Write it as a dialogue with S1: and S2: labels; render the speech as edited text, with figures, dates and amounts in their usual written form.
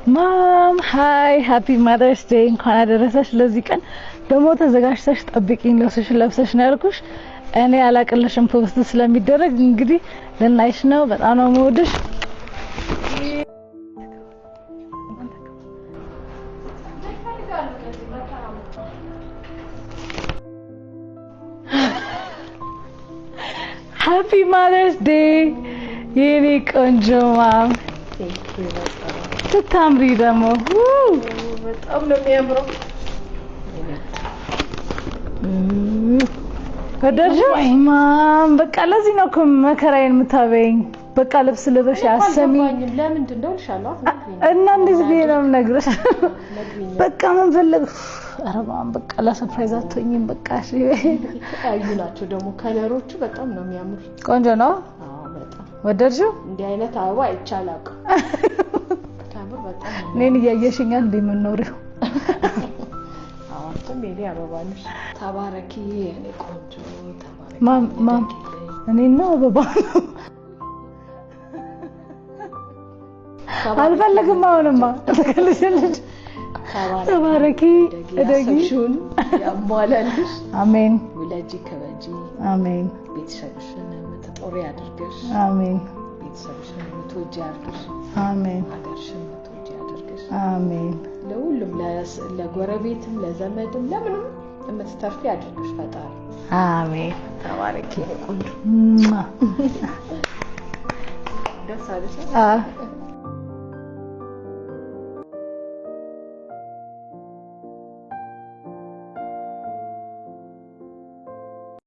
S1: ማም ሃይ ሃፒ ማዘርስ ዴይ እንኳን አደረሰሽ ለዚህ ቀን ደሞ ተዘጋጅተሽ ጠብቂኝ ለብሰሽ ነው ያልኩሽ እኔ አላቀለሽም ፖስት ስለሚደረግ እንግዲህ ለናይሽ ነው በጣም ነው የምወድሽ ሃፒ ማዘርስ ዴይ የኔ ቆንጆ ማም ተታምሪ ደሞ
S2: በጣም ነው የሚያምረው
S1: ወደድሽው ማም በቃ ለዚህ ነው መከራዬን የምታበይኝ በቃ ልብስ ልበሽ አሰሚ
S2: ለምንድን ነው ልሻለሁ
S1: እና እንደዚህ ነው የምነግርሽ በቃ ምን ፈለግ አረባም በቃ ለሰርፕራይዝ አትሆኝም በቃ እሺ
S2: አዩ ናቸው ደግሞ ከለሮቹ በጣም ነው የሚያምሩ
S1: ቆንጆ ነው
S2: አዎ በጣም
S1: ወደድሽው
S2: እንዲህ አይነት አበባ አይቻላቅ ታምር በጣም
S1: ነኝ ያየሽኛል እንደምንኖረው
S2: አዎን ሜሊ አበባ ነሽ ተባረኪ እኔ ቆንጆ ተባረኪ
S1: ማም እኔና አበባ አልፈልግም አሁንማ ተከልሽልሽ ተባረኪ እደጊሽን
S2: ያሟላልሽ
S1: አሜን
S2: ወላጂ ከበጂ
S1: አሜን
S2: ቤተሰብሽን የምትጦሪ አድርገሽ
S1: አሜን
S2: ቤተሰብሽን የምትወጂ አድርገሽ
S1: አሜን
S2: ሀገርሽን የምትወጂ አድርገሽ
S1: አሜን
S2: ለሁሉም ለጎረቤትም ለዘመድም ለምንም የምትተርፊ አድርገሽ ፈጣሪ
S1: አሜን
S2: ተባረኪ ቆንጆ ደስ አለሽ